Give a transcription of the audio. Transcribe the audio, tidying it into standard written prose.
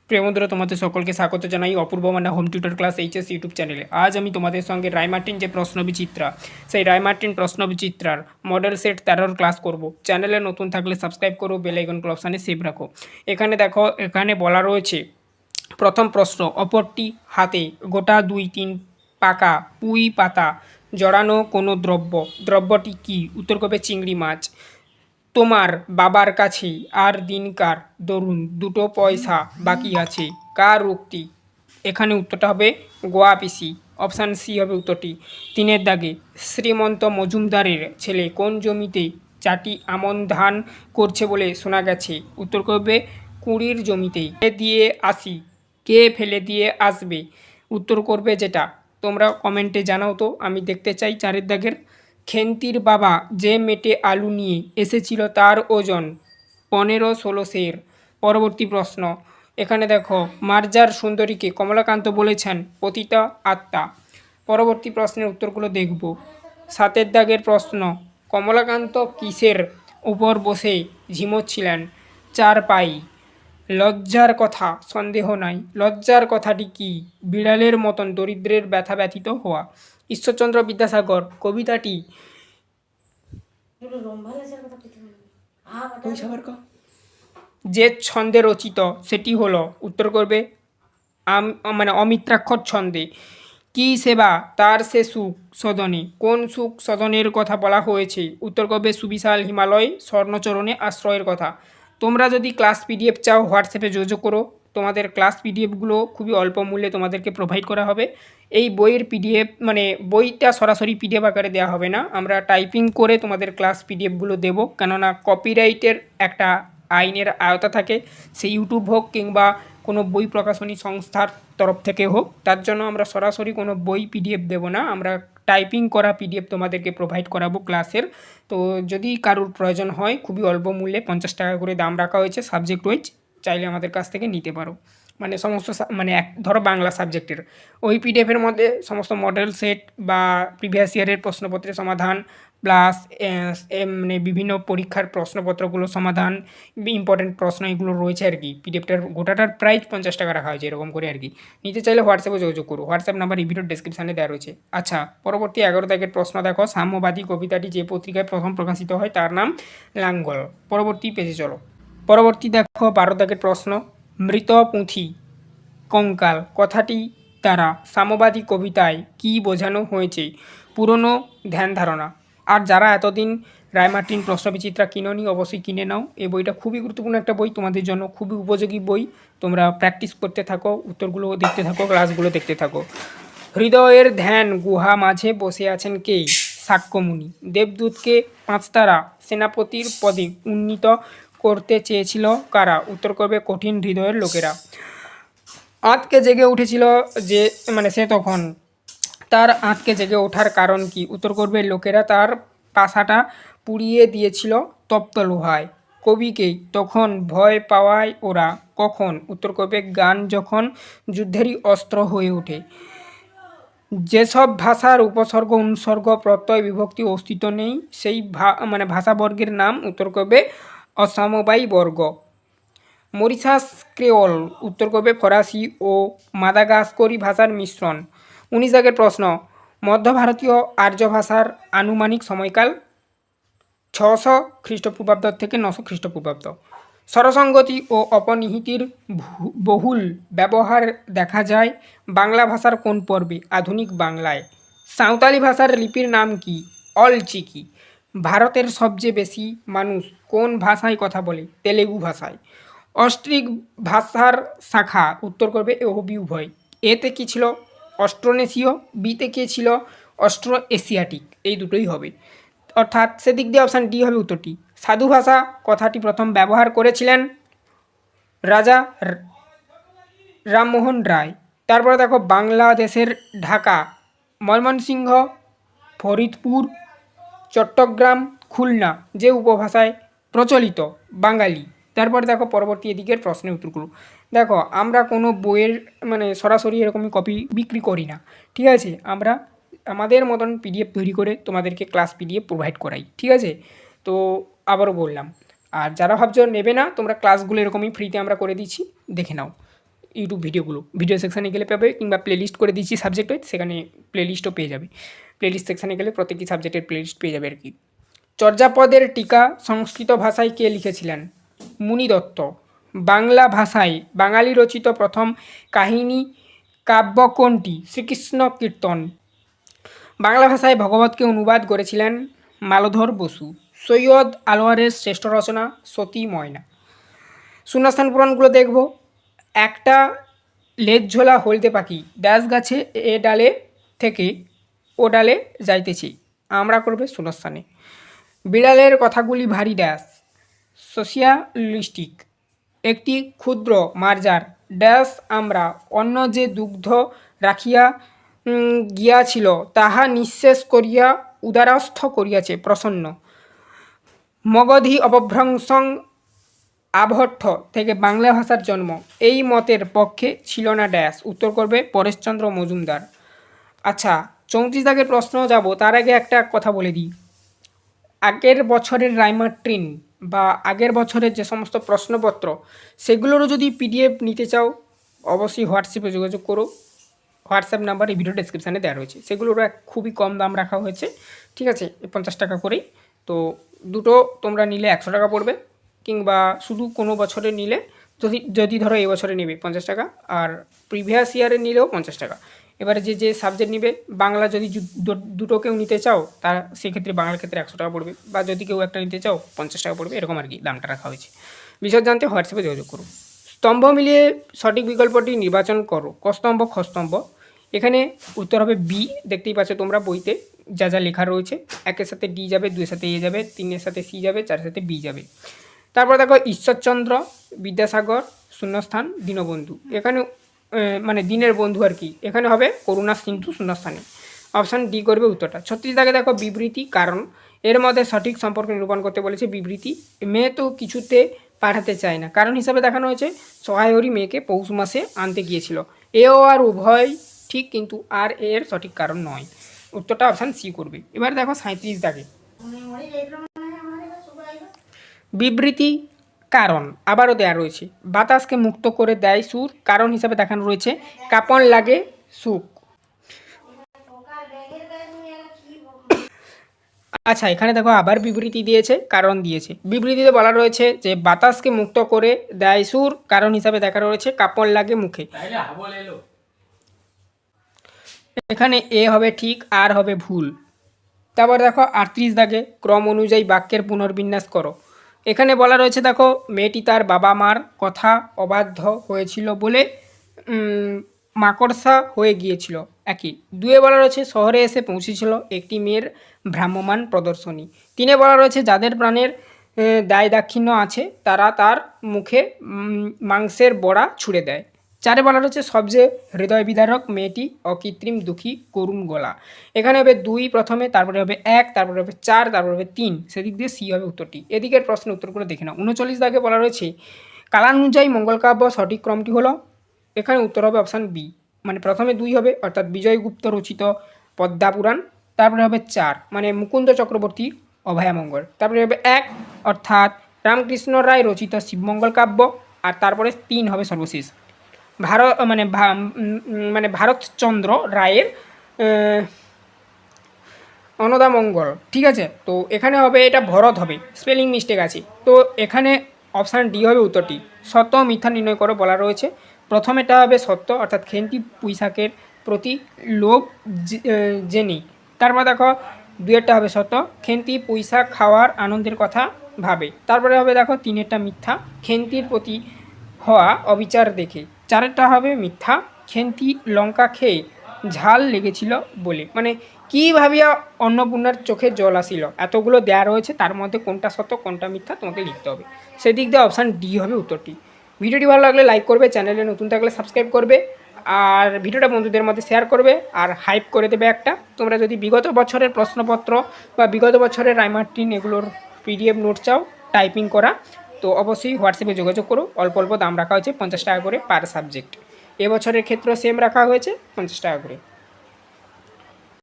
প্রিয় বন্ধুরা, তোমাদের সকলকে স্বাগত জানাই Apurba Manna home tutor class HS YouTube চ্যানেলে। আজ আমি তোমাদের সঙ্গে রায়মার্টিন যে প্রশ্নবিচিত্রা, সেই রায়মার্টিন প্রশ্নবিচিত্রার মডেল সেট 13 ক্লাস করব। চ্যানেলে নতুন থাকলে সাবস্ক্রাইব করো, বেল আইকন অপশানে সেভ রাখো। এখানে দেখো, এখানে বলা রয়েছে প্রথম প্রশ্ন, অপরটি হাতে গোটা 2-3 পাকা পুঁই পাতা জড়ানো কোনো দ্রব্য, দ্রব্যটি কী? উত্তর করবে চিংড়ি মাছ। তোমার বাবার কাছে আর দিনকার দরুন 2 পয়সা বাকি আছে, কার উক্তি? এখানে উত্তরটা হবে গোয়া পিসি। অপশান সি হবে উত্তরটি। 3-এর দাগে, শ্রীমন্ত মজুমদারের ছেলে কোন জমিতে চাটি আমন ধান করছে বলে শোনা গেছে? উত্তর করবে 20 জমিতেই। ফেলে দিয়ে আসি, কে ফেলে দিয়ে আসবে? উত্তর করবে যেটা। তোমরা কমেন্টে জানাও তো, আমি দেখতে চাই। 4-এর দাগের, খেন্তির বাবা যে মেটে আলু নিয়ে এসেছিল তার ওজন 15-16 সের। পরবর্তী প্রশ্ন, এখানে দেখো, মার্জার সুন্দরীকে কমলাকান্ত বলেছেন পতিতা আত্মা। পরবর্তী প্রশ্নের উত্তরগুলো দেখব। 7-এর দাগের প্রশ্ন, কমলাকান্ত কিসের উপর বসে ঝিমোচ্ছিলেন? 4 পাই। লজ্জার কথা সন্দেহ নাই, লজ্জার কথাটি কি? বিড়ালের মতন দরিদ্রের ব্যথা ব্যথিত হওয়া। ঈশ্বরচন্দ্র বিদ্যাসাগর কবিতাটি যে ছন্দে রচিত সেটি হলো, উত্তর করবে অমিত্রাক্ষর ছন্দে। কি সেবা তার সে সুখ সদনে, কোন সুখ সদনের কথা বলা হয়েছে? উত্তর করবে সুবিশাল হিমালয় স্বর্ণচরণে আশ্রয়ের কথা। তোমরা যদি ক্লাস পিডিএফ চাও, হোয়াটসঅ্যাপে যোগাযোগ করো। তোমাদের ক্লাস পিডিএফগুলো খুবই অল্প মূল্যে তোমাদেরকে প্রোভাইড করা হবে। এই বইয়ের পিডিএফ বইটা সরাসরি পিডিএফ আকারে দেওয়া হবে না, আমরা টাইপিং করে তোমাদের ক্লাস পিডিএফগুলো দেবো। কেননা কপিরাইটের একটা আইনের আওতা থাকে, সে ইউটিউব হোক কিংবা কোনো বই প্রকাশনী সংস্থার তরফ থেকে হোক, তার জন্য আমরা সরাসরি কোনো বই পিডিএফ দেবো না, আমরা টাইপিং করা পিডিএফ তোমাদেরকে প্রোভাইড করাবো ক্লাসের। তো যদি কারোর প্রয়োজন হয়, খুবই অল্প মূল্যে 50 টাকা করে দাম রাখা হয়েছে সাবজেক্ট ওয়াইজ, চাইলে আমাদের কাছ থেকে নিতে পারো। সমস্ত ধরো বাংলা সাবজেক্টের ওই পিডিএফের মধ্যে সমস্ত মডেল সেট বা প্রিভিয়াস ইয়ারের প্রশ্নপত্রের সমাধান প্লাস বিভিন্ন পরীক্ষার প্রশ্নপত্রগুলো সমাধান, ইম্পর্টেন্ট প্রশ্ন এগুলো রয়েছে আর কি। পিডিএফটার গোটাটার প্রাইস 50 টাকা রাখা হয়েছে, এরকম করে আর কি। নিতে চাইলে হোয়াটসঅ্যাপে যোগাযোগ করো, হোয়াটসঅ্যাপ নাম্বার এই ভিডিওর ডেসক্রিপশানে দেওয়া রয়েছে। আচ্ছা, পরবর্তী 11 দাগের প্রশ্ন দেখো, সাম্যবাদী কবিতাটি যে পত্রিকায় প্রথম প্রকাশিত হয় তার নাম লাঙ্গল। পরবর্তী পেজে চলো। পরবর্তী দেখো 12 দাগের প্রশ্ন, মৃত পুঁথি কঙ্কাল কথাটি দ্বারা সাম্যবাদী কবিতায় কী বোঝানো হয়েছে? পুরনো ধ্যান ধারণা। আর যারা এতদিন রায়মার্টিন প্রশ্নবিচিত্রা কিনোনি, অবশ্যই কিনে নাও। এই বইটা খুবই গুরুত্বপূর্ণ একটা বই, তোমাদের জন্য খুবই উপযোগী বই। তোমরা প্র্যাকটিস করতে থাকো, উত্তরগুলো দেখতে থাকো, ক্লাসগুলো দেখতে থাকো। হৃদয়ের ধ্যান গুহা মাঝে বসে আছেন কে? শাক্যমুনি। দেবদূতকে 5 তারা সেনাপতির পদে উন্নীত করতে চেয়েছিল কারা? উত্তর করবে কঠিন হৃদয়ের লোকেরা। আঁতকে জেগে উঠেছিল যে সে তখন, তার আঁতকে জেগে ওঠার কারণ কি? উত্তর করবে লোকেরা তার পাশাটা পুড়িয়ে দিয়েছিল তপ্ত লোহায়। কবিকে তখন ভয় পাওয়ায় ওরা কখন? উত্তর করবে গান যখন যুদ্ধেরই অস্ত্র হয়ে ওঠে। যেসব ভাষার উপসর্গ অনুসর্গ প্রত্যয় বিভক্তি অস্তিত্ব নেই সেই ভাষাবর্গের নাম? উত্তর করবে অসমবায়ী বর্গ। মরিশাস ক্রেওল, উত্তর করবে ফরাসি ও মাদাগাস্করি ভাষার মিশ্রণ। 19 দাগের প্রশ্ন, মধ্য ভারতীয় আর্য ভাষার আনুমানিক সময়কাল 600 খ্রিস্টপূর্বাব্দ থেকে 900 খ্রিস্টপূর্বাব্দ। স্বরসঙ্গতি ও অপনিহিতির বহুল ব্যবহার দেখা যায় বাংলা ভাষার কোন পর্বে? আধুনিক বাংলায়। সাঁওতালি ভাষার লিপির নাম কি? অলচিকি। ভারতের সবচেয়ে বেশি মানুষ কোন ভাষায় কথা বলে? তেলেগু ভাষায়। অস্ট্রিক ভাষার শাখা? উত্তর করবে এহবি উভয়। এতে কি ছিল? অস্ট্রোনেশীয়। বিতে কি ছিল? Austro Asiatic. এই দুটোই হবে, অর্থাৎ সেদিক দিয়ে অপশান ডি হবে উত্তরটি। সাধু ভাষা কথাটি প্রথম ব্যবহার করেছিলেন রাজা রামমোহন রায়। তারপরে দেখো, বাংলাদেশের ঢাকা, ময়মনসিংহ, ফরিদপুর, চট্টগ্রাম, খুলনা যে উপভাষায় প্রচলিত বাঙালি। তারপরে দেখো পরবর্তী এদিকের প্রশ্নের উত্তরগুলো দেখো। আমরা কোনো বইয়ের সরাসরি এরকমই কপি বিক্রি করি না, ঠিক আছে? আমরা আমাদের মতন পিডিএফ তৈরি করে তোমাদেরকে ক্লাস পিডিএফ প্রোভাইড করাই, ঠিক আছে? তো আবারও বললাম, আর যারা ভাবছো নেবে না, তোমরা ক্লাসগুলো এরকমই ফ্রিতে আমরা করে দিচ্ছি, দেখে নাও। ইউটিউব ভিডিওগুলো ভিডিও সেকশানে গেলে পাবে, কিংবা প্লেলিস্ট করে দিচ্ছি সাবজেক্ট ওয়াইজ, সেখানে প্লেলিস্টও পেয়ে যাবে। প্লেলিস্ট সেকশানে গেলে প্রত্যেকটি সাবজেক্টের প্লেলিস্ট পেয়ে যাবে আর কি। চর্যাপদের টিকা সংস্কৃত ভাষায় কে লিখেছিলেন? মুনি দত্ত। বাংলা ভাষায় বাঙালি রচিত প্রথম কাহিনী কাব্য কোনটি? শ্রীকৃষ্ণ কীর্তন। বাংলা ভাষায় ভগবতকে অনুবাদ করেছিলেন মালধর বসু। সৈয়দ আলওয়ারের শ্রেষ্ঠ রচনা সতী ময়না। শূন্যস্থান পূরণগুলো দেখব। একটা লেজঝোলা হলদে পাখি ড্যাশ গাছে এ ডালে থেকে ও ডালে যাইতেছি, আমরা করবে শূন্যস্থানে। বিড়ালের কথাগুলি ভারী ড্যাশ সোশিয়ালিস্টিক। একটি ক্ষুদ্র মার্জার ড্যাশ আমরা অন্য যে দুগ্ধ রাখিয়া গিয়াছিল তাহা নিঃশেষ করিয়া উদারস্থ করিয়াছে প্রসন্ন। মগধি অপভ্রংশং আভট্ট থেকে বাংলা ভাষার জন্ম, এই মতের পক্ষে ছিল না ড্যাশ, উত্তর করবে পরেশচন্দ্র মজুমদার। আচ্ছা, 34 দাগের প্রশ্ন যাব, তার আগে একটা কথা বলে দিই। আগের বছরের রাইমার্টিন বা আগের বছরের যে সমস্ত প্রশ্নপত্র, সেগুলোরও যদি পিডিএফ নিতে চাও অবশ্যই হোয়াটসঅ্যাপে যোগাযোগ করো। হোয়াটসঅ্যাপ নাম্বার এই ভিডিও ডেসক্রিপশানে দেওয়া রয়েছে। সেগুলোর খুবই কম দাম রাখা হয়েছে, ঠিক আছে, 50 টাকা করেই। তো দুটো তোমরা নিলে 100 টাকা পড়বে, কিংবা শুধু কোনো বছরে নিলে যদি ধরো এই বছরে নেবে 50 টাকা, আর প্রিভিয়াস ইয়ারে নিলেও 50 টাকা। এবারে যে সাবজেক্ট নিবে, বাংলা যদি দুটো কেউ নিতে চাও তার সেক্ষেত্রে বাংলার ক্ষেত্রে 100 টাকা পড়বে, বা যদি কেউ একটা নিতে চাও 50 টাকা পড়বে, এরকম আর কি দামটা রাখা হয়েছে। বিশদ জানতে হোয়াটসঅ্যাপে যোগাযোগ করো। স্তম্ভ মিলিয়ে সঠিক বিকল্পটি নির্বাচন করো। ক স্তম্ভ খ স্তম্ভ। এখানে উত্তর হবে বি। দেখতেই পাচ্ছ তোমরা বইতে যা যা লেখা রয়েছে। 1-এর সাথে ডি যাবে, 2-এর সাথে এ যাবে, 3-এর সাথে সি যাবে, 4-এর সাথে বি যাবে। তারপর দেখো ঈশ্বরচন্দ্র বিদ্যাসাগর শূন্যস্থান দীনবন্ধু। এখানে মানে দিনের বন্ধু আর কি, এখানে হবে করুণা সিন্ধু শূন্যস্থানে। অপশান ডি করবে উত্তরটা। 36 দাগে দেখো বিবৃতি কারণ, এর মধ্যে সঠিক সম্পর্ক নিরূপণ করতে বলেছে। বিবৃতি, মেয়ে তো কিছুতে পাঠাতে চায় না, কারণ হিসাবে দেখানো হয়েছে সহায়রী মেয়েকে পৌষ মাসে আনতে গিয়েছিল। এ ও আর উভয় ঠিক, কিন্তু আর এর সঠিক কারণ নয়। উত্তরটা অপশান সি করবে। এবার দেখো 37 দাগে বিবৃতি কারণ আবারও দেয়া রয়েছে। বাতাসকে মুক্ত করে দেয় সুর, কারণ হিসাবে দেখানো রয়েছে কাঁপন লাগে সুখ। আচ্ছা, এখানে দেখো আবার বিবৃতি দিয়েছে, কারণ দিয়েছে। বিবৃতিতে বলা রয়েছে যে বাতাসকে মুক্ত করে দেয় সুর, কারণ হিসাবে দেখানো রয়েছে কাঁপন লাগে মুখে। এখানে এ হবে ঠিক, আর হবে ভুল। তারপর দেখো 38 দাগে ক্রম অনুযায়ী বাক্যের পুনর্বিন্যাস করো। এখানে বলা রয়েছে দেখো মেয়েটি তার বাবা মার কথা অবাধ্য হয়েছিল বলে মাকড়সা হয়ে গিয়েছিল। একই। 2-এ বলা রয়েছে শহরে এসে পৌঁছেছিল একটি মেয়ের ভ্রাম্যমান প্রদর্শনী। 3-এ বলা রয়েছে যাদের প্রাণের দায় দাক্ষিণ্য আছে তারা তার মুখে মাংসের বড়া ছুঁড়ে দেয়। 4-এ বলা রয়েছে সবচেয়ে হৃদয় বিদারক মেয়েটি অকৃত্রিম দুঃখী করুণ গলা। এখানে হবে 2 প্রথমে, তারপরে হবে 1, তারপরে হবে 4, তারপরে হবে 3। সেদিক দিয়ে সি হবে উত্তরটি। এদিকের প্রশ্নের উত্তরগুলো দেখে নাও। 39 দাগে বলা রয়েছে কালানুযায়ী মঙ্গলকাব্য সঠিক ক্রমটি হলো। এখানে উত্তর হবে অপশান বি, মানে প্রথমে 2 হবে অর্থাৎ বিজয়গুপ্ত রচিত পদ্মাপুরাণ, তারপরে হবে 4 মানে মুকুন্দ চক্রবর্তী অভয়ামঙ্গল, তারপরে হবে 1 অর্থাৎ রামকৃষ্ণ রায় রচিত শিবমঙ্গল কাব্য, আর তারপরে 3 হবে সর্বশেষ ভারতচন্দ্র রায়ের অন্নদামঙ্গল। ঠিক আছে, তো এখানে হবে এটা ভরত হবে, স্পেলিং মিস্টেক আছে। তো এখানে অপশান ডি হবে উত্তরটি। সত্য মিথ্যা নির্ণয় করে বলা রয়েছে। প্রথমেটা হবে সত্য, অর্থাৎ খেন্তি পুঁইশাকের প্রতি লোভ জেনে। তারপর দেখো 2-এরটা হবে সত্য, খেন্তি পুঁইশাক খাওয়ার আনন্দের কথা ভাবে। তারপরে হবে দেখো 3-এরটা মিথ্যা, খেন্তির প্রতি হওয়া অবিচার দেখে। 4-এরটা হবে মিথ্যা, খেন্তি লঙ্কা খেয়ে ঝাল লেগেছিল বলে। মানে কী ভাবিয়া অন্নপূর্ণার চোখে জল আসিল। এতগুলো দেয়া রয়েছে, তার মধ্যে কোনটা সত্য কোনটা মিথ্যা তোমাকে লিখতে হবে। সেদিক দিয়ে অপশান ডি হবে উত্তরটি। ভিডিওটি ভালো লাগলে লাইক করবে, চ্যানেলে নতুন থাকলে সাবস্ক্রাইব করবে, আর ভিডিওটা বন্ধুদের মধ্যে শেয়ার করবে, আর হাইপ করে দেবে একটা। তোমরা যদি বিগত বছরের প্রশ্নপত্র বা বিগত বছরের রাইমার্টিন এগুলোর পিডিএফ নোট চাও টাইপিং করা, তো অবশ্যই হোয়াটসঅ্যাপে যোগাযোগ করো। অল্প অল্প দাম রাখা হয়েছে, 50 টাকা করে পার সাবজেক্ট। এবছরের ক্ষেত্রে সেম রাখা হয়েছে 50 টাকা করে।